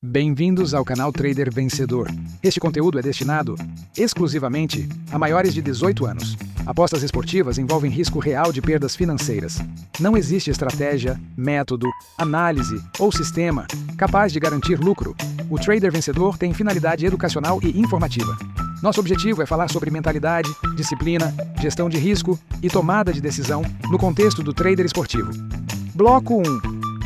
Bem-vindos ao canal Trader Vencedor. Este conteúdo é destinado exclusivamente a maiores de 18 anos. Apostas esportivas envolvem risco real de perdas financeiras. Não existe estratégia, método, análise ou sistema capaz de garantir lucro. O Trader Vencedor tem finalidade educacional e informativa. Nosso objetivo é falar sobre mentalidade, disciplina, gestão de risco e tomada de decisão no contexto do trader esportivo. Bloco 1.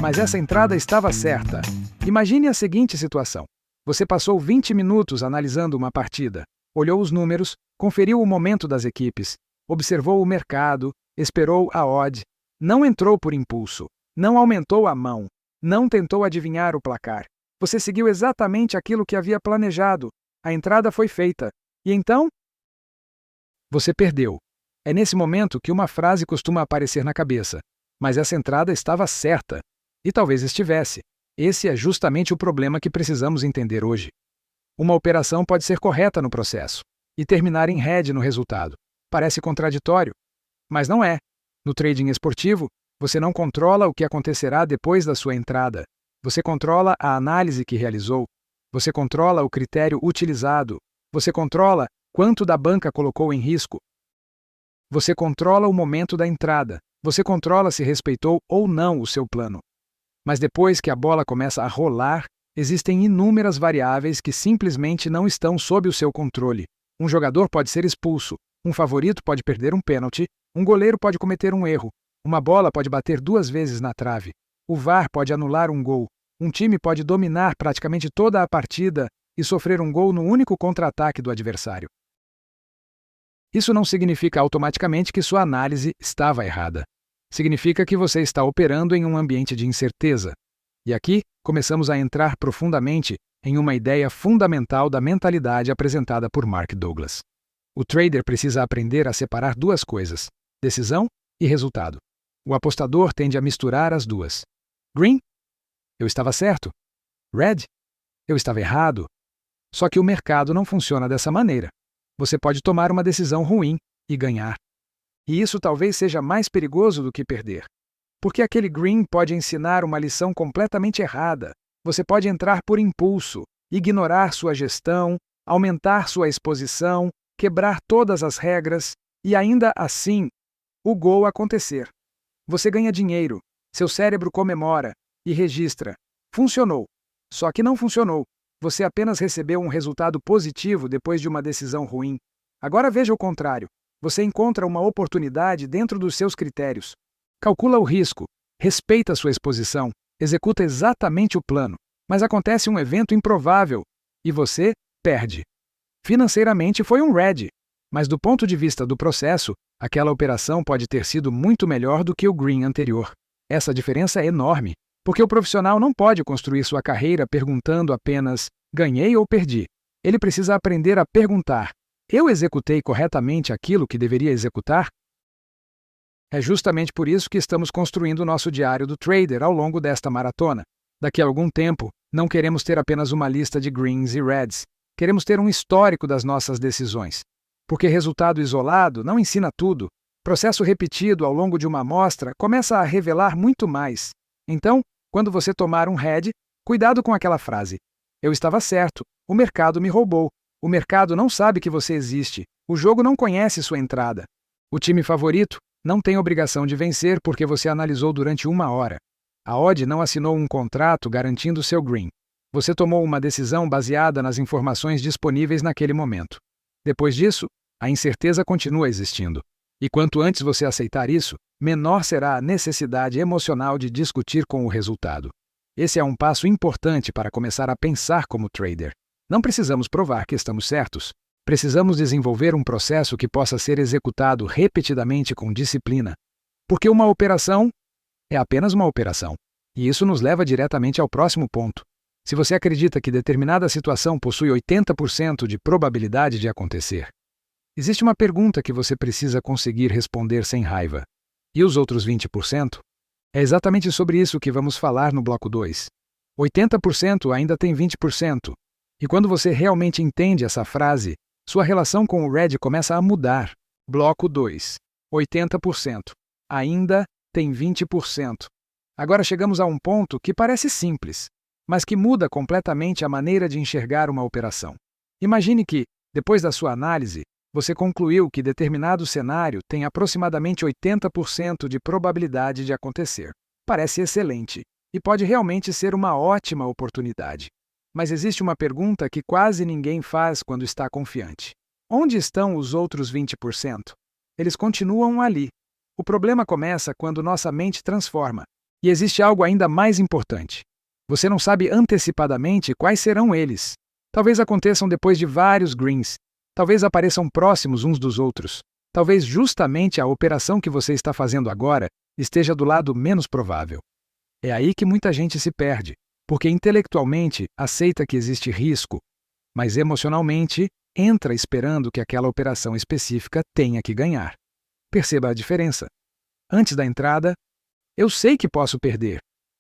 Mas essa entrada estava certa. Imagine a seguinte situação. Você passou 20 minutos analisando uma partida, olhou os números, conferiu o momento das equipes, observou o mercado, esperou a odd, não entrou por impulso, não aumentou a mão, não tentou adivinhar o placar. Você seguiu exatamente aquilo que havia planejado. A entrada foi feita. E então? Você perdeu. É nesse momento que uma frase costuma aparecer na cabeça. Mas essa entrada estava certa. E talvez estivesse. Esse é justamente o problema que precisamos entender hoje. Uma operação pode ser correta no processo e terminar em red no resultado. Parece contraditório, mas não é. No trading esportivo, você não controla o que acontecerá depois da sua entrada. Você controla a análise que realizou. Você controla o critério utilizado. Você controla quanto da banca colocou em risco. Você controla o momento da entrada. Você controla se respeitou ou não o seu plano. Mas depois que a bola começa a rolar, existem inúmeras variáveis que simplesmente não estão sob o seu controle. Um jogador pode ser expulso, um favorito pode perder um pênalti, um goleiro pode cometer um erro, uma bola pode bater 2 vezes na trave, o VAR pode anular um gol, um time pode dominar praticamente toda a partida e sofrer um gol no único contra-ataque do adversário. Isso não significa automaticamente que sua análise estava errada. Significa que você está operando em um ambiente de incerteza. E aqui, começamos a entrar profundamente em uma ideia fundamental da mentalidade apresentada por Mark Douglas. O trader precisa aprender a separar 2 coisas, decisão e resultado. O apostador tende a misturar as duas. Green? Eu estava certo. Red? Eu estava errado. Só que o mercado não funciona dessa maneira. Você pode tomar uma decisão ruim e ganhar. E isso talvez seja mais perigoso do que perder. Porque aquele green pode ensinar uma lição completamente errada. Você pode entrar por impulso, ignorar sua gestão, aumentar sua exposição, quebrar todas as regras e ainda assim, o gol acontecer. Você ganha dinheiro, seu cérebro comemora e registra. Funcionou. Só que não funcionou. Você apenas recebeu um resultado positivo depois de uma decisão ruim. Agora veja o contrário. Você encontra uma oportunidade dentro dos seus critérios. Calcula o risco, respeita sua exposição, executa exatamente o plano, mas acontece um evento improvável e você perde. Financeiramente foi um red, mas do ponto de vista do processo, aquela operação pode ter sido muito melhor do que o green anterior. Essa diferença é enorme, porque o profissional não pode construir sua carreira perguntando apenas ganhei ou perdi. Ele precisa aprender a perguntar: eu executei corretamente aquilo que deveria executar? É justamente por isso que estamos construindo o nosso diário do trader ao longo desta maratona. Daqui a algum tempo, não queremos ter apenas uma lista de greens e reds. Queremos ter um histórico das nossas decisões. Porque resultado isolado não ensina tudo. Processo repetido ao longo de uma amostra começa a revelar muito mais. Então, quando você tomar um red, cuidado com aquela frase. Eu estava certo, o mercado me roubou. O mercado não sabe que você existe. O jogo não conhece sua entrada. O time favorito não tem obrigação de vencer porque você analisou durante 1 hora. A odd não assinou um contrato garantindo seu green. Você tomou uma decisão baseada nas informações disponíveis naquele momento. Depois disso, a incerteza continua existindo. E quanto antes você aceitar isso, menor será a necessidade emocional de discutir com o resultado. Esse é um passo importante para começar a pensar como trader. Não precisamos provar que estamos certos. Precisamos desenvolver um processo que possa ser executado repetidamente com disciplina. Porque uma operação é apenas uma operação. E isso nos leva diretamente ao próximo ponto. Se você acredita que determinada situação possui 80% de probabilidade de acontecer, existe uma pergunta que você precisa conseguir responder sem raiva. E os outros 20%? É exatamente sobre isso que vamos falar no bloco 2. 80% ainda tem 20%. E quando você realmente entende essa frase, sua relação com o red começa a mudar. Bloco 2. 80%. Ainda tem 20%. Agora chegamos a um ponto que parece simples. mas que muda completamente a maneira de enxergar uma operação. Imagine que, depois da sua análise, você concluiu que determinado cenário tem aproximadamente 80% de probabilidade de acontecer. Parece excelente e pode realmente ser uma ótima oportunidade. Mas existe uma pergunta que quase ninguém faz quando está confiante. Onde estão os outros 20%? Eles continuam ali. O problema começa quando nossa mente transforma. E existe algo ainda mais importante. Você não sabe antecipadamente quais serão eles. Talvez aconteçam depois de vários greens. Talvez apareçam próximos uns dos outros. Talvez justamente a operação que você está fazendo agora esteja do lado menos provável. É aí que muita gente se perde, porque intelectualmente aceita que existe risco, mas emocionalmente entra esperando que aquela operação específica tenha que ganhar. Perceba a diferença. Antes da entrada, eu sei que posso perder.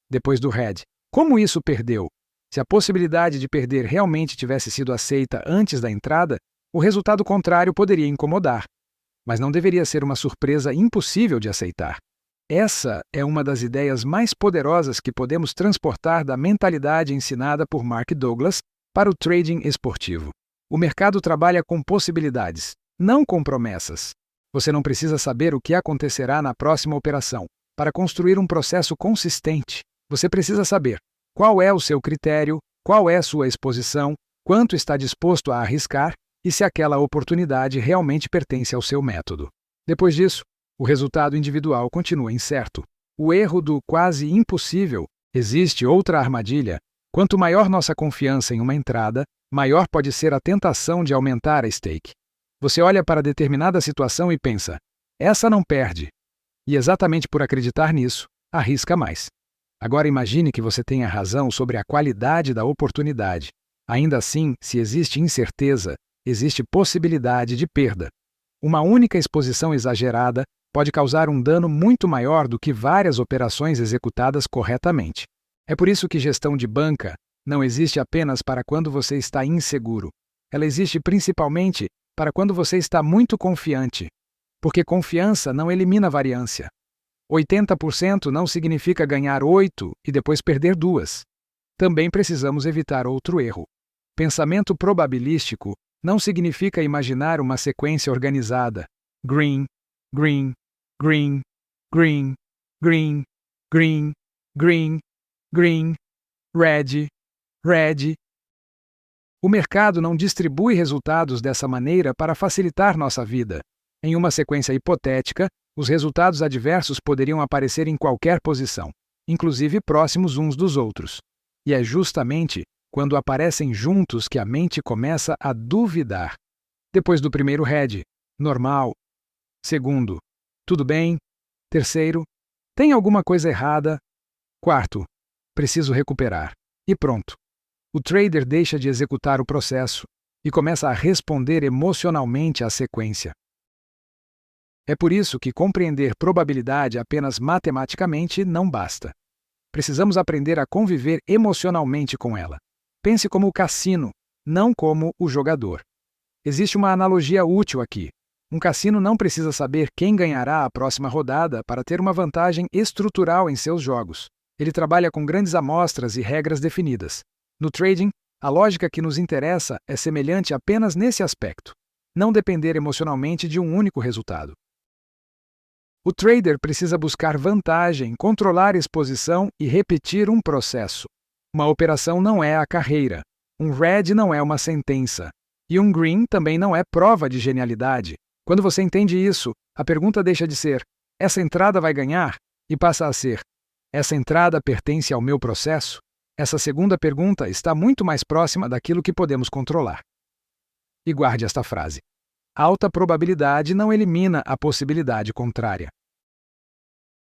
Depois do red, como isso perdeu? Se a possibilidade de perder realmente tivesse sido aceita antes da entrada, o resultado contrário poderia incomodar, mas não deveria ser uma surpresa impossível de aceitar. Essa é uma das ideias mais poderosas que podemos transportar da mentalidade ensinada por Mark Douglas para o trading esportivo. O mercado trabalha com possibilidades, não com promessas. Você não precisa saber o que acontecerá na próxima operação para construir um processo consistente. Você precisa saber qual é o seu critério, qual é sua exposição, quanto está disposto a arriscar e se aquela oportunidade realmente pertence ao seu método. Depois disso, o resultado individual continua incerto. O erro do quase impossível. Existe outra armadilha. Quanto maior nossa confiança em uma entrada, maior pode ser a tentação de aumentar a stake. Você olha para determinada situação e pensa, essa não perde. E exatamente por acreditar nisso, arrisca mais. Agora imagine que você tenha razão sobre a qualidade da oportunidade. Ainda assim, se existe incerteza, existe possibilidade de perda. Uma única exposição exagerada pode causar um dano muito maior do que várias operações executadas corretamente. É por isso que gestão de banca não existe apenas para quando você está inseguro. Ela existe principalmente para quando você está muito confiante. Porque confiança não elimina variância. 80% não significa ganhar 8 e depois perder 2. Também precisamos evitar outro erro. Pensamento probabilístico não significa imaginar uma sequência organizada. Green, green, green, green, green, green, green, green, red, red. O mercado não distribui resultados dessa maneira para facilitar nossa vida. Em uma sequência hipotética, os resultados adversos poderiam aparecer em qualquer posição, inclusive próximos uns dos outros. E é justamente quando aparecem juntos que a mente começa a duvidar. Depois do primeiro red, normal. Segundo, tudo bem. Terceiro, tem alguma coisa errada. Quarto, preciso recuperar. E pronto. O trader deixa de executar o processo e começa a responder emocionalmente à sequência. É por isso que compreender probabilidade apenas matematicamente não basta. Precisamos aprender a conviver emocionalmente com ela. Pense como o cassino, não como o jogador. Existe uma analogia útil aqui. Um cassino não precisa saber quem ganhará a próxima rodada para ter uma vantagem estrutural em seus jogos. Ele trabalha com grandes amostras e regras definidas. No trading, a lógica que nos interessa é semelhante apenas nesse aspecto: não depender emocionalmente de um único resultado. O trader precisa buscar vantagem, controlar exposição e repetir um processo. Uma operação não é a carreira. Um red não é uma sentença. E um green também não é prova de genialidade. Quando você entende isso, a pergunta deixa de ser: essa entrada vai ganhar? E passa a ser: essa entrada pertence ao meu processo? Essa segunda pergunta está muito mais próxima daquilo que podemos controlar. E guarde esta frase: alta probabilidade não elimina a possibilidade contrária.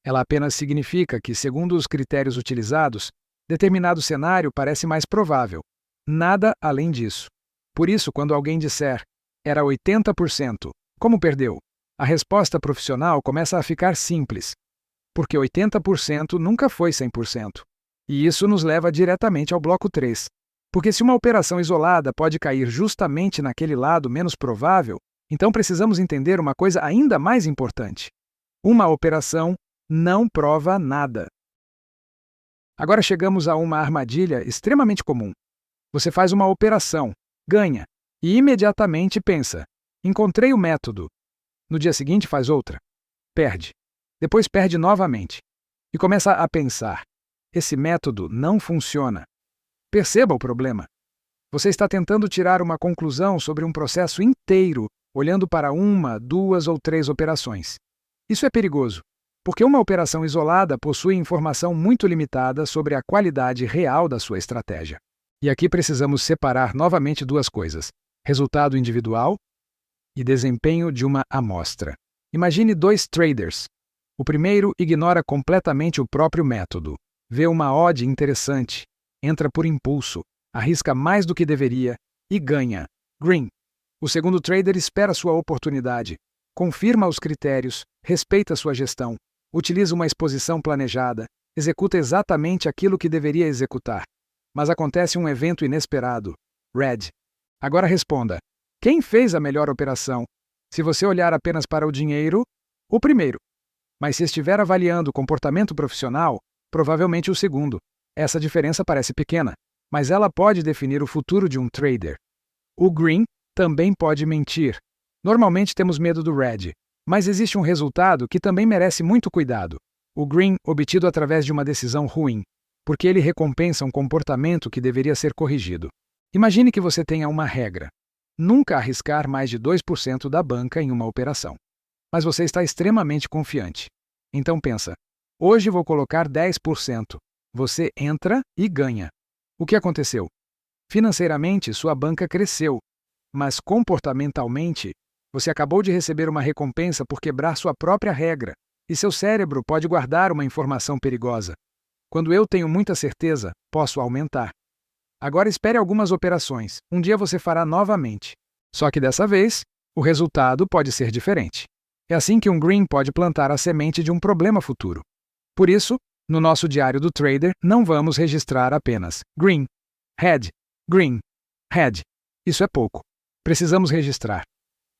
Ela apenas significa que, segundo os critérios utilizados, determinado cenário parece mais provável. Nada além disso. Por isso, quando alguém disser, era 80%, como perdeu? A resposta profissional começa a ficar simples, porque 80% nunca foi 100%. E isso nos leva diretamente ao bloco 3. Porque se uma operação isolada pode cair justamente naquele lado menos provável, então precisamos entender uma coisa ainda mais importante. Uma operação não prova nada. Agora chegamos a uma armadilha extremamente comum. Você faz uma operação, ganha, e imediatamente pensa: encontrei o método. No dia seguinte faz outra, perde. Depois perde novamente. E começa a pensar: esse método não funciona. Perceba o problema. Você está tentando tirar uma conclusão sobre um processo inteiro, olhando para uma, duas ou três operações. Isso é perigoso, porque uma operação isolada possui informação muito limitada sobre a qualidade real da sua estratégia. E aqui precisamos separar novamente duas coisas: resultado individual e desempenho de uma amostra. Imagine dois traders. O primeiro ignora completamente o próprio método, vê uma odd interessante, entra por impulso, arrisca mais do que deveria e ganha. Green. O segundo trader espera sua oportunidade, confirma os critérios, respeita sua gestão, utiliza uma exposição planejada, executa exatamente aquilo que deveria executar. Mas acontece um evento inesperado. Red. Agora responda: quem fez a melhor operação? Se você olhar apenas para o dinheiro, o primeiro. Mas se estiver avaliando o comportamento profissional, provavelmente o segundo. Essa diferença parece pequena, mas ela pode definir o futuro de um trader. O Green também pode mentir. Normalmente temos medo do Red, mas existe um resultado que também merece muito cuidado. O Green obtido através de uma decisão ruim, porque ele recompensa um comportamento que deveria ser corrigido. Imagine que você tenha uma regra: nunca arriscar mais de 2% da banca em uma operação. Mas você está extremamente confiante. Então pensa: hoje vou colocar 10%. Você entra e ganha. O que aconteceu? Financeiramente, sua banca cresceu, mas comportamentalmente, você acabou de receber uma recompensa por quebrar sua própria regra, e seu cérebro pode guardar uma informação perigosa. Quando eu tenho muita certeza, posso aumentar. Agora espere algumas operações. Um dia você fará novamente. Só que dessa vez, o resultado pode ser diferente. É assim que um Green pode plantar a semente de um problema futuro. Por isso, no nosso diário do trader, não vamos registrar apenas Green, Red, Green, Red. Isso é pouco. Precisamos registrar: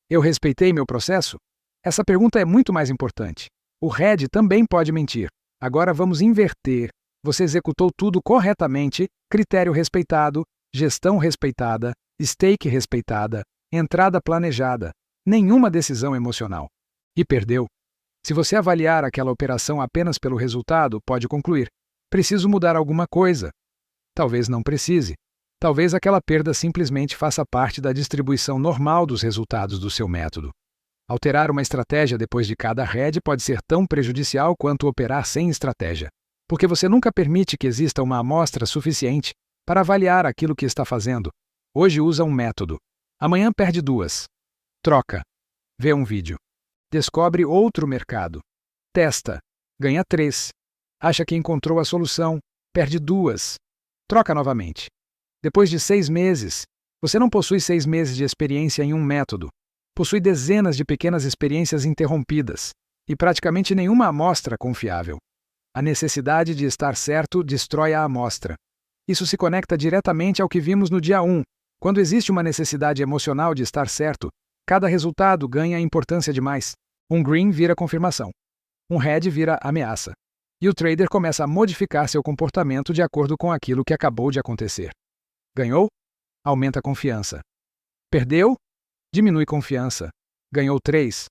eu respeitei meu processo? Essa pergunta é muito mais importante. O Red também pode mentir. Agora vamos inverter. Você executou tudo corretamente, critério respeitado, gestão respeitada, stake respeitada, entrada planejada, nenhuma decisão emocional. E perdeu. Se você avaliar aquela operação apenas pelo resultado, pode concluir: preciso mudar alguma coisa. Talvez não precise. Talvez aquela perda simplesmente faça parte da distribuição normal dos resultados do seu método. Alterar uma estratégia depois de cada red pode ser tão prejudicial quanto operar sem estratégia, porque você nunca permite que exista uma amostra suficiente para avaliar aquilo que está fazendo. Hoje usa um método. Amanhã perde duas. Troca. Vê um vídeo. Descobre outro mercado. Testa. Ganha 3. Acha que encontrou a solução. Perde 2. Troca novamente. Depois de 6 meses, você não possui 6 meses de experiência em um método. Possui dezenas de pequenas experiências interrompidas e praticamente nenhuma amostra confiável. A necessidade de estar certo destrói a amostra. Isso se conecta diretamente ao que vimos no dia 1. Quando existe uma necessidade emocional de estar certo, cada resultado ganha importância demais. Um Green vira confirmação. Um Red vira ameaça. E o trader começa a modificar seu comportamento de acordo com aquilo que acabou de acontecer. Ganhou? Aumenta a confiança. Perdeu? Diminui confiança. Ganhou 3.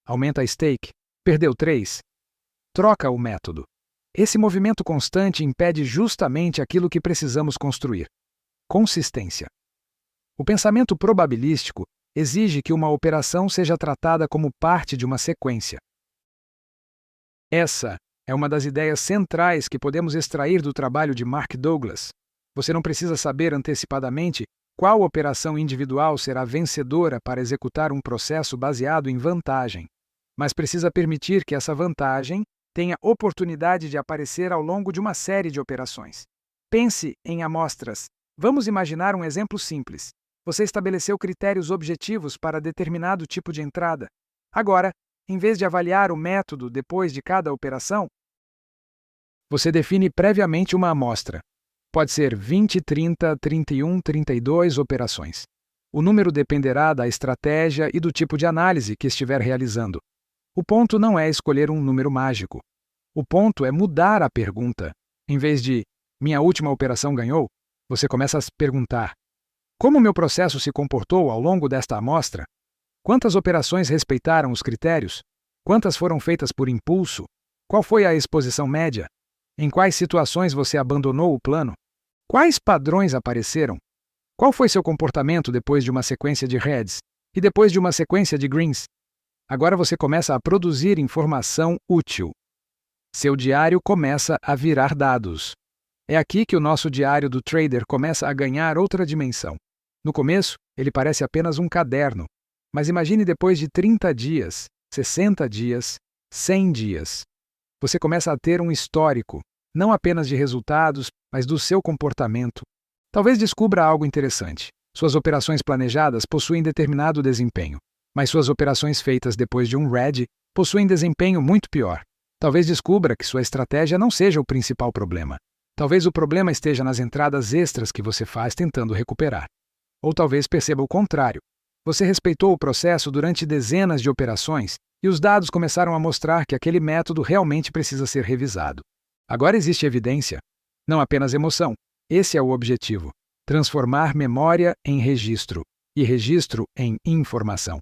Aumenta a stake. Perdeu 3. Troca o método. Esse movimento constante impede justamente aquilo que precisamos construir: consistência. O pensamento probabilístico exige que uma operação seja tratada como parte de uma sequência. Essa é uma das ideias centrais que podemos extrair do trabalho de Mark Douglas. Você não precisa saber antecipadamente qual operação individual será vencedora para executar um processo baseado em vantagem, mas precisa permitir que essa vantagem tenha oportunidade de aparecer ao longo de uma série de operações. Pense em amostras. Vamos imaginar um exemplo simples. Você estabeleceu critérios objetivos para determinado tipo de entrada. Agora, em vez de avaliar o método depois de cada operação, você define previamente uma amostra. Pode ser 20, 30, 31, 32 operações. O número dependerá da estratégia e do tipo de análise que estiver realizando. O ponto não é escolher um número mágico. O ponto é mudar a pergunta. Em vez de minha última operação ganhou, você começa a se perguntar: como meu processo se comportou ao longo desta amostra? Quantas operações respeitaram os critérios? Quantas foram feitas por impulso? Qual foi a exposição média? Em quais situações você abandonou o plano? Quais padrões apareceram? Qual foi seu comportamento depois de uma sequência de reds e depois de uma sequência de greens? Agora você começa a produzir informação útil. Seu diário começa a virar dados. É aqui que o nosso diário do trader começa a ganhar outra dimensão. No começo, ele parece apenas um caderno, mas imagine depois de 30 dias, 60 dias, 100 dias. Você começa a ter um histórico, não apenas de resultados, mas do seu comportamento. Talvez descubra algo interessante. Suas operações planejadas possuem determinado desempenho, mas suas operações feitas depois de um red possuem desempenho muito pior. Talvez descubra que sua estratégia não seja o principal problema. Talvez o problema esteja nas entradas extras que você faz tentando recuperar. Ou talvez perceba o contrário. Você respeitou o processo durante dezenas de operações e os dados começaram a mostrar que aquele método realmente precisa ser revisado. Agora existe evidência, não apenas emoção. Esse é o objetivo: transformar memória em registro e registro em informação.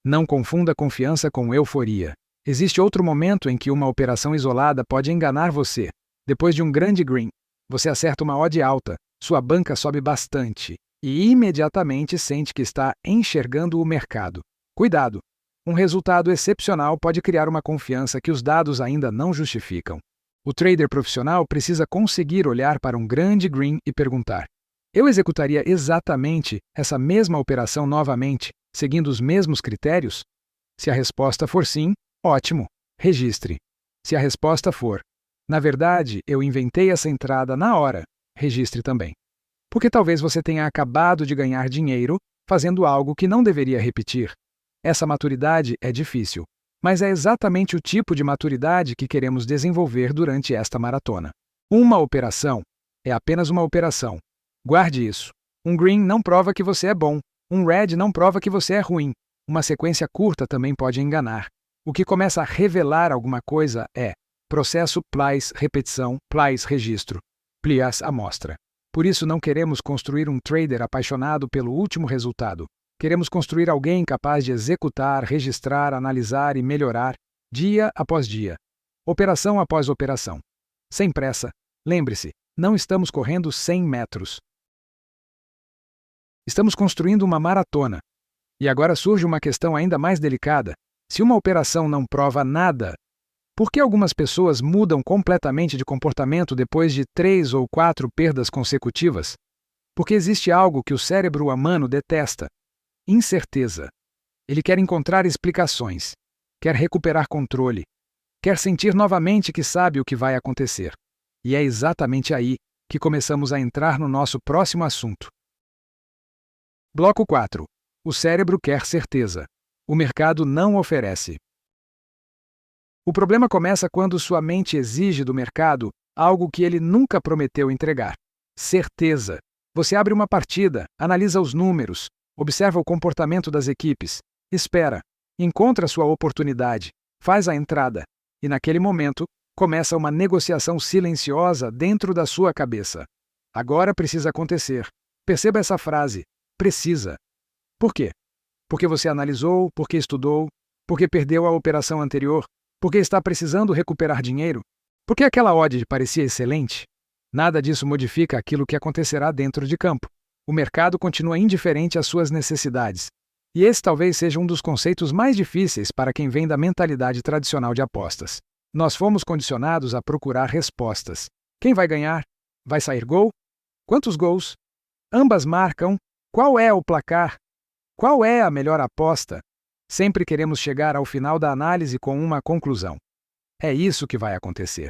Não confunda confiança com euforia. Existe outro momento em que uma operação isolada pode enganar você. Depois de um grande green, você acerta uma odd alta, sua banca sobe bastante e imediatamente sente que está enxergando o mercado. Cuidado! Um resultado excepcional pode criar uma confiança que os dados ainda não justificam. O trader profissional precisa conseguir olhar para um grande green e perguntar: eu executaria exatamente essa mesma operação novamente, seguindo os mesmos critérios? Se a resposta for sim, ótimo, registre. Se a resposta for: na verdade, eu inventei essa entrada na hora, registre também. Porque talvez você tenha acabado de ganhar dinheiro fazendo algo que não deveria repetir. Essa maturidade é difícil, mas é exatamente o tipo de maturidade que queremos desenvolver durante esta maratona. Uma operação é apenas uma operação. Guarde isso. Um green não prova que você é bom. Um red não prova que você é ruim. Uma sequência curta também pode enganar. O que começa a revelar alguma coisa é processo plies repetição, plies registro, plies amostra. Por isso não queremos construir um trader apaixonado pelo último resultado. Queremos construir alguém capaz de executar, registrar, analisar e melhorar, dia após dia, operação após operação. Sem pressa. Lembre-se, não estamos correndo 100 metros. Estamos construindo uma maratona. E agora surge uma questão ainda mais delicada. Se uma operação não prova nada, por que algumas pessoas mudam completamente de comportamento depois de 3 ou 4 perdas consecutivas? Porque existe algo que o cérebro humano detesta: incerteza. Ele quer encontrar explicações, quer recuperar controle, quer sentir novamente que sabe o que vai acontecer. E é exatamente aí que começamos a entrar no nosso próximo assunto. Bloco 4. O cérebro quer certeza. O mercado não oferece. O problema começa quando sua mente exige do mercado algo que ele nunca prometeu entregar: certeza. Você abre uma partida, analisa os números, observa o comportamento das equipes, espera, encontra sua oportunidade, faz a entrada, e naquele momento, começa uma negociação silenciosa dentro da sua cabeça. Agora precisa acontecer. Perceba essa frase: precisa. Por quê? Porque você analisou, porque estudou, porque perdeu a operação anterior, porque está precisando recuperar dinheiro, porque aquela odd parecia excelente. Nada disso modifica aquilo que acontecerá dentro de campo. O mercado continua indiferente às suas necessidades. E esse talvez seja um dos conceitos mais difíceis para quem vem da mentalidade tradicional de apostas. Nós fomos condicionados a procurar respostas. Quem vai ganhar? Vai sair gol? Quantos gols? Ambas marcam? Qual é o placar? Qual é a melhor aposta? Sempre queremos chegar ao final da análise com uma conclusão. É isso que vai acontecer.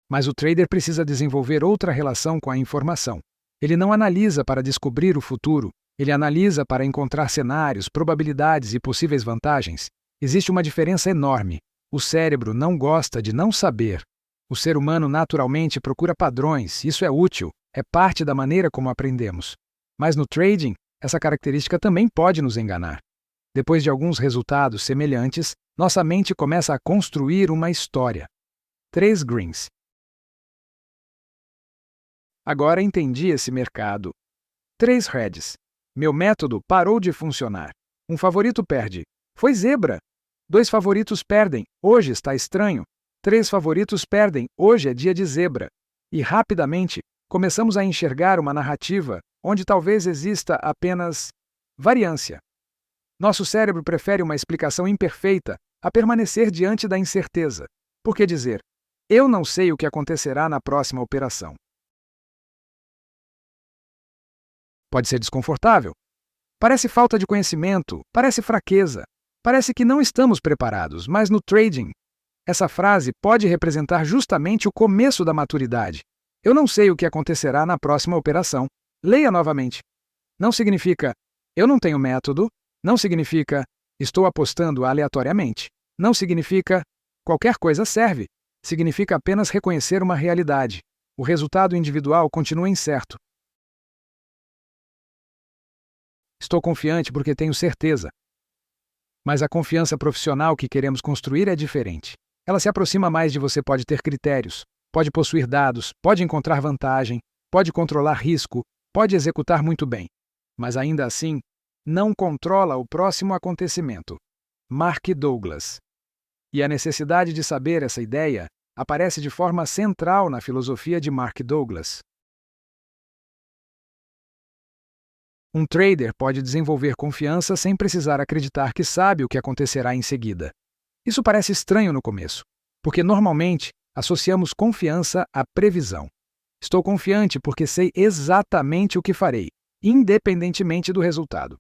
Mas o trader precisa desenvolver outra relação com a informação. Ele não analisa para descobrir o futuro, ele analisa para encontrar cenários, probabilidades e possíveis vantagens. Existe uma diferença enorme. O cérebro não gosta de não saber. O ser humano naturalmente procura padrões, isso é útil, é parte da maneira como aprendemos. Mas no trading, essa característica também pode nos enganar. Depois de alguns resultados semelhantes, nossa mente começa a construir uma história. 3 greens. Agora entendi esse mercado. 3 reds. Meu método parou de funcionar. Um favorito perde. Foi zebra. 2 favoritos perdem. Hoje está estranho. 3 favoritos perdem. Hoje é dia de zebra. E rapidamente, começamos a enxergar uma narrativa onde talvez exista apenas variância. Nosso cérebro prefere uma explicação imperfeita a permanecer diante da incerteza. Por que dizer, eu não sei o que acontecerá na próxima operação? Pode ser desconfortável. Parece falta de conhecimento, parece fraqueza, parece que não estamos preparados, mas no trading, essa frase pode representar justamente o começo da maturidade. Eu não sei o que acontecerá na próxima operação. Leia novamente. Não significa eu não tenho método, não significa estou apostando aleatoriamente, não significa qualquer coisa serve, significa apenas reconhecer uma realidade. O resultado individual continua incerto. Estou confiante porque tenho certeza. Mas a confiança profissional que queremos construir é diferente. Ela se aproxima mais de você pode ter critérios, pode possuir dados, pode encontrar vantagem, pode controlar risco, pode executar muito bem. Mas ainda assim, não controla o próximo acontecimento. Mark Douglas. E a necessidade de saber essa ideia aparece de forma central na filosofia de Mark Douglas. Um trader pode desenvolver confiança sem precisar acreditar que sabe o que acontecerá em seguida. Isso parece estranho no começo, porque normalmente associamos confiança à previsão. Estou confiante porque sei exatamente o que farei, independentemente do resultado.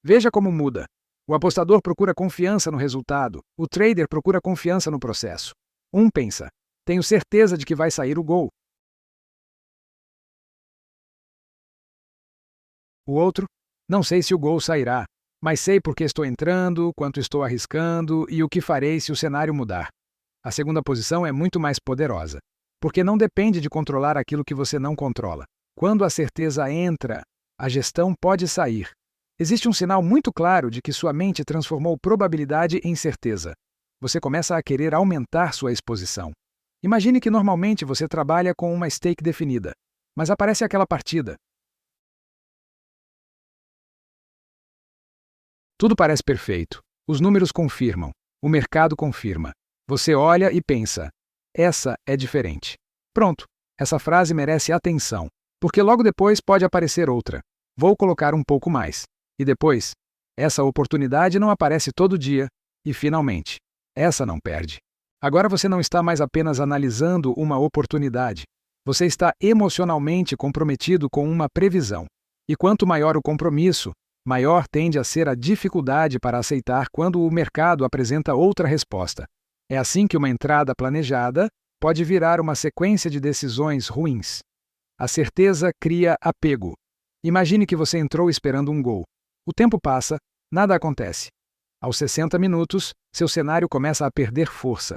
Veja como muda. O apostador procura confiança no resultado, o trader procura confiança no processo. Um pensa, tenho certeza de que vai sair o gol. O outro, não sei se o gol sairá, mas sei porque estou entrando, quanto estou arriscando e o que farei se o cenário mudar. A segunda posição é muito mais poderosa, porque não depende de controlar aquilo que você não controla. Quando a certeza entra, a gestão pode sair. Existe um sinal muito claro de que sua mente transformou probabilidade em certeza. Você começa a querer aumentar sua exposição. Imagine que normalmente você trabalha com uma stake definida, mas aparece aquela partida. Tudo parece perfeito. Os números confirmam. O mercado confirma. Você olha e pensa, essa é diferente. Pronto, essa frase merece atenção, porque logo depois pode aparecer outra. Vou colocar um pouco mais. E depois, essa oportunidade não aparece todo dia. E finalmente, essa não perde. Agora você não está mais apenas analisando uma oportunidade. Você está emocionalmente comprometido com uma previsão. E quanto maior o compromisso, maior tende a ser a dificuldade para aceitar quando o mercado apresenta outra resposta. É assim que uma entrada planejada pode virar uma sequência de decisões ruins. A certeza cria apego. Imagine que você entrou esperando um gol. O tempo passa, nada acontece. Aos 60 minutos, seu cenário começa a perder força.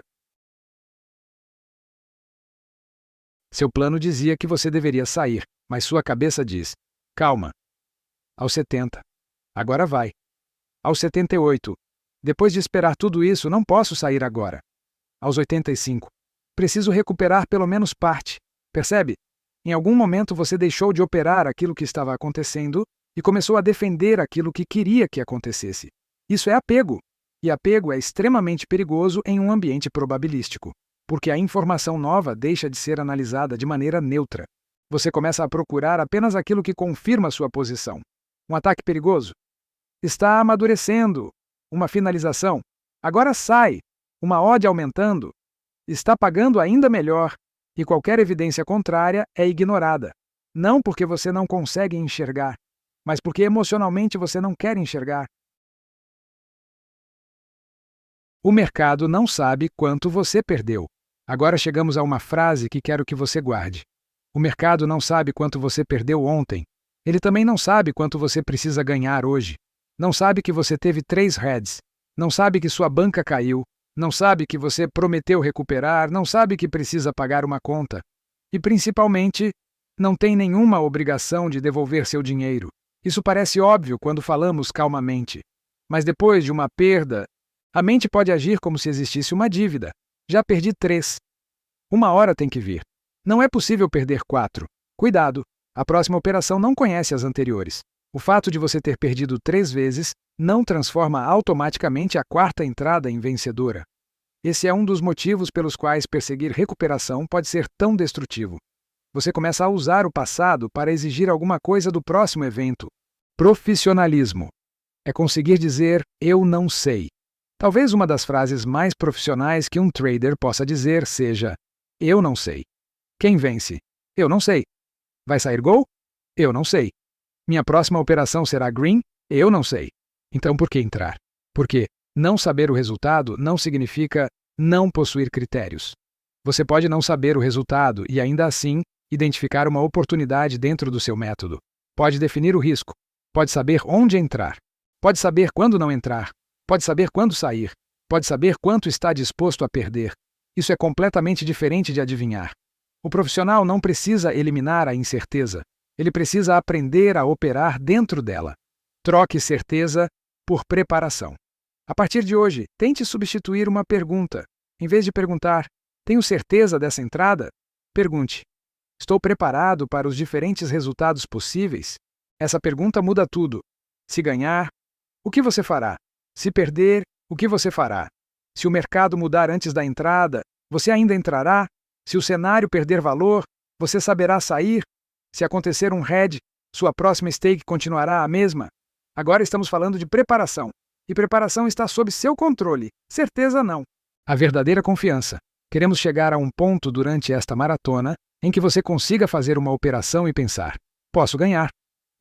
Seu plano dizia que você deveria sair, mas sua cabeça diz, calma. Aos 70. Agora vai. Aos 78. Depois de esperar tudo isso, não posso sair agora. Aos 85. Preciso recuperar pelo menos parte. Percebe? Em algum momento você deixou de operar aquilo que estava acontecendo e começou a defender aquilo que queria que acontecesse. Isso é apego. E apego é extremamente perigoso em um ambiente probabilístico, porque a informação nova deixa de ser analisada de maneira neutra. Você começa a procurar apenas aquilo que confirma sua posição. Um ataque perigoso? Está amadurecendo. Uma finalização. Agora sai. Uma odd aumentando. Está pagando ainda melhor. E qualquer evidência contrária é ignorada. Não porque você não consegue enxergar, mas porque emocionalmente você não quer enxergar. O mercado não sabe quanto você perdeu. Agora chegamos a uma frase que quero que você guarde. O mercado não sabe quanto você perdeu ontem. Ele também não sabe quanto você precisa ganhar hoje. Não sabe que você teve 3 heads. Não sabe que sua banca caiu. Não sabe que você prometeu recuperar. Não sabe que precisa pagar uma conta. E, principalmente, não tem nenhuma obrigação de devolver seu dinheiro. Isso parece óbvio quando falamos calmamente. Mas depois de uma perda, a mente pode agir como se existisse uma dívida. Já perdi 3. Uma hora tem que vir. Não é possível perder 4. Cuidado! A próxima operação não conhece as anteriores. O fato de você ter perdido 3 vezes não transforma automaticamente a quarta entrada em vencedora. Esse é um dos motivos pelos quais perseguir recuperação pode ser tão destrutivo. Você começa a usar o passado para exigir alguma coisa do próximo evento. Profissionalismo é conseguir dizer "eu não sei". Talvez uma das frases mais profissionais que um trader possa dizer seja "eu não sei". Quem vence? Eu não sei. Vai sair gol? Eu não sei. Minha próxima operação será green? Eu não sei. Então por que entrar? Porque não saber o resultado não significa não possuir critérios. Você pode não saber o resultado e ainda assim identificar uma oportunidade dentro do seu método. Pode definir o risco. Pode saber onde entrar. Pode saber quando não entrar. Pode saber quando sair. Pode saber quanto está disposto a perder. Isso é completamente diferente de adivinhar. O profissional não precisa eliminar a incerteza. Ele precisa aprender a operar dentro dela. Troque certeza por preparação. A partir de hoje, tente substituir uma pergunta. Em vez de perguntar, "tenho certeza dessa entrada?", pergunte, "estou preparado para os diferentes resultados possíveis?". Essa pergunta muda tudo. Se ganhar, o que você fará? Se perder, o que você fará? Se o mercado mudar antes da entrada, você ainda entrará? Se o cenário perder valor, você saberá sair? Se acontecer um head, sua próxima stake continuará a mesma? Agora estamos falando de preparação. E preparação está sob seu controle. Certeza não. A verdadeira confiança. Queremos chegar a um ponto durante esta maratona em que você consiga fazer uma operação e pensar: posso ganhar,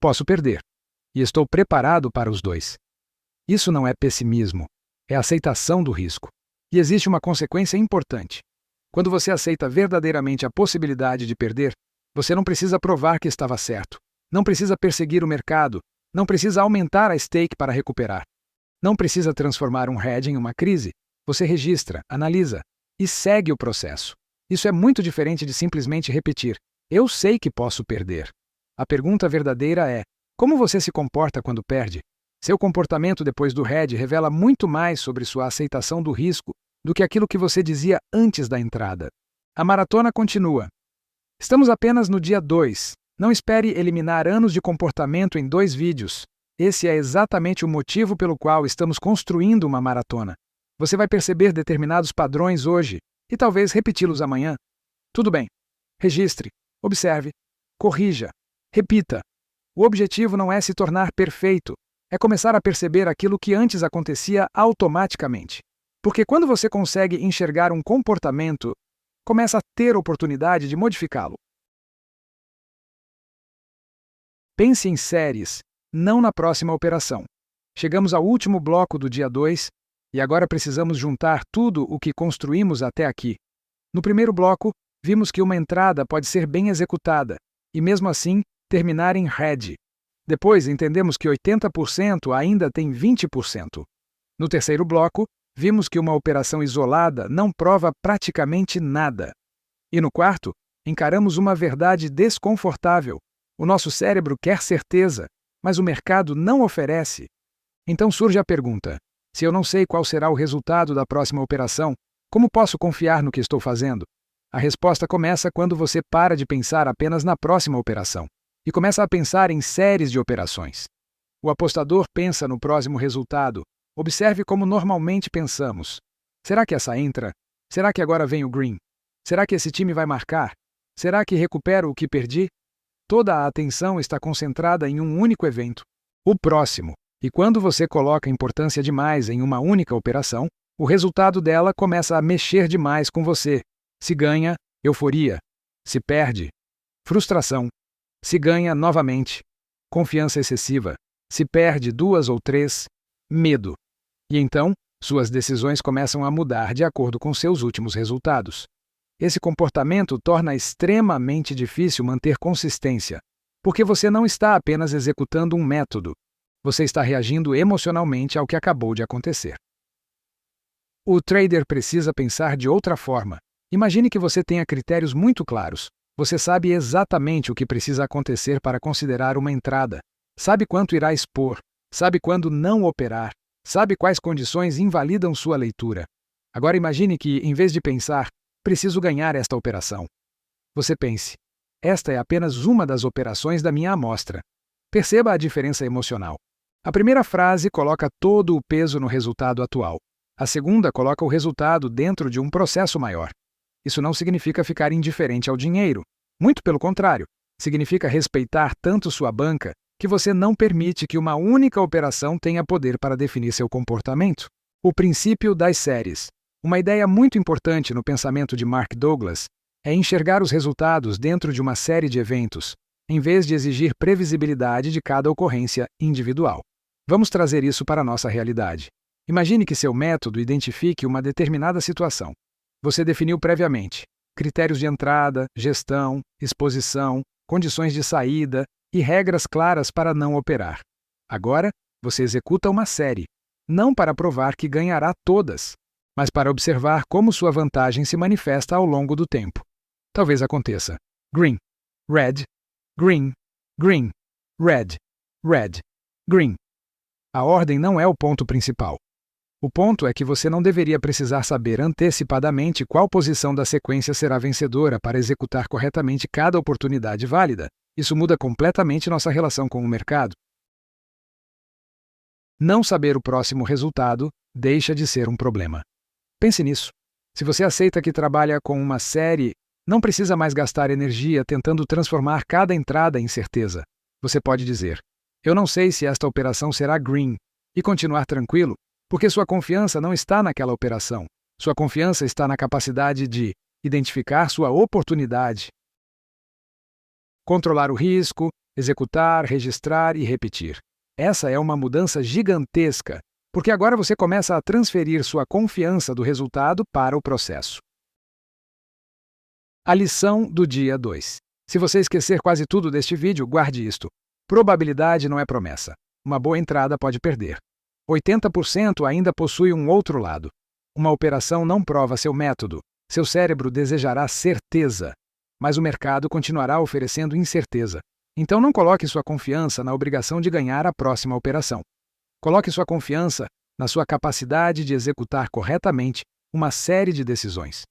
posso perder. E estou preparado para os dois. Isso não é pessimismo, é aceitação do risco. E existe uma consequência importante. Quando você aceita verdadeiramente a possibilidade de perder, você não precisa provar que estava certo. Não precisa perseguir o mercado. Não precisa aumentar a stake para recuperar. Não precisa transformar um hedge em uma crise. Você registra, analisa e segue o processo. Isso é muito diferente de simplesmente repetir: "eu sei que posso perder". A pergunta verdadeira é: como você se comporta quando perde? Seu comportamento depois do hedge revela muito mais sobre sua aceitação do risco do que aquilo que você dizia antes da entrada. A maratona continua. Estamos apenas no dia 2. Não espere eliminar anos de comportamento em 2 vídeos. Esse é exatamente o motivo pelo qual estamos construindo uma maratona. Você vai perceber determinados padrões hoje e talvez repeti-los amanhã. Tudo bem. Registre, observe, corrija, repita. O objetivo não é se tornar perfeito, é começar a perceber aquilo que antes acontecia automaticamente. Porque quando você consegue enxergar um comportamento, começa a ter oportunidade de modificá-lo. Pense em séries, não na próxima operação. Chegamos ao último bloco do dia 2 e agora precisamos juntar tudo o que construímos até aqui. No primeiro bloco, vimos que uma entrada pode ser bem executada e, mesmo assim, terminar em red. Depois, entendemos que 80% ainda tem 20%. No terceiro bloco, vimos que uma operação isolada não prova praticamente nada. E no quarto, encaramos uma verdade desconfortável. O nosso cérebro quer certeza, mas o mercado não oferece. Então surge a pergunta: se eu não sei qual será o resultado da próxima operação, como posso confiar no que estou fazendo? A resposta começa quando você para de pensar apenas na próxima operação e começa a pensar em séries de operações. O apostador pensa no próximo resultado. Observe como normalmente pensamos. Será que essa entra? Será que agora vem o green? Será que esse time vai marcar? Será que recupero o que perdi? Toda a atenção está concentrada em um único evento, o próximo. E quando você coloca importância demais em uma única operação, o resultado dela começa a mexer demais com você. Se ganha, euforia. Se perde, frustração. Se ganha novamente, confiança excessiva. Se perde 2 ou 3, medo. E então, suas decisões começam a mudar de acordo com seus últimos resultados. Esse comportamento torna extremamente difícil manter consistência, porque você não está apenas executando um método, você está reagindo emocionalmente ao que acabou de acontecer. O trader precisa pensar de outra forma. Imagine que você tenha critérios muito claros. Você sabe exatamente o que precisa acontecer para considerar uma entrada. Sabe quanto irá expor. Sabe quando não operar. Sabe quais condições invalidam sua leitura. Agora imagine que, em vez de pensar, Preciso ganhar esta operação. Você pense, esta é apenas uma das operações da minha amostra. Perceba a diferença emocional. A primeira frase coloca todo o peso no resultado atual. A segunda coloca o resultado dentro de um processo maior. Isso não significa ficar indiferente ao dinheiro. Muito pelo contrário, significa respeitar tanto sua banca que você não permite que uma única operação tenha poder para definir seu comportamento. O princípio das séries. Uma ideia muito importante no pensamento de Mark Douglas é enxergar os resultados dentro de uma série de eventos, em vez de exigir previsibilidade de cada ocorrência individual. Vamos trazer isso para a nossa realidade. Imagine que seu método identifique uma determinada situação. Você definiu previamente critérios de entrada, gestão, exposição, condições de saída e regras claras para não operar. Agora, você executa uma série, não para provar que ganhará todas, mas para observar como sua vantagem se manifesta ao longo do tempo. Talvez aconteça green, red, green, green, red, red, green. A ordem não é o ponto principal. O ponto é que você não deveria precisar saber antecipadamente qual posição da sequência será vencedora para executar corretamente cada oportunidade válida. Isso muda completamente nossa relação com o mercado. Não saber o próximo resultado deixa de ser um problema. Pense nisso. Se você aceita que trabalha com uma série, não precisa mais gastar energia tentando transformar cada entrada em certeza. Você pode dizer, eu não sei se esta operação será green, e continuar tranquilo, porque sua confiança não está naquela operação. Sua confiança está na capacidade de identificar sua oportunidade, controlar o risco, executar, registrar e repetir. Essa é uma mudança gigantesca, porque agora você começa a transferir sua confiança do resultado para o processo. A lição do dia 2. Se você esquecer quase tudo deste vídeo, guarde isto. Probabilidade não é promessa. Uma boa entrada pode perder. 80% ainda possui um outro lado. Uma operação não prova seu método. Seu cérebro desejará certeza, mas o mercado continuará oferecendo incerteza. Então não coloque sua confiança na obrigação de ganhar a próxima operação. Coloque sua confiança na sua capacidade de executar corretamente uma série de decisões.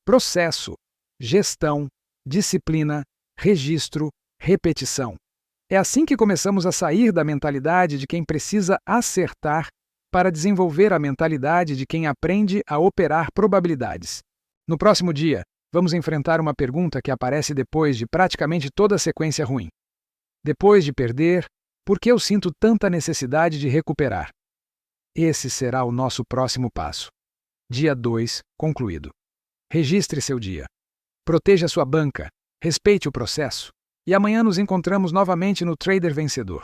Processo, gestão, disciplina, registro, repetição. É assim que começamos a sair da mentalidade de quem precisa acertar para desenvolver a mentalidade de quem aprende a operar probabilidades. No próximo dia, vamos enfrentar uma pergunta que aparece depois de praticamente toda a sequência ruim. Depois de perder, por que eu sinto tanta necessidade de recuperar? Esse será o nosso próximo passo. Dia 2, concluído. Registre seu dia. Proteja sua banca, respeite o processo, e amanhã nos encontramos novamente no Trader Vencedor.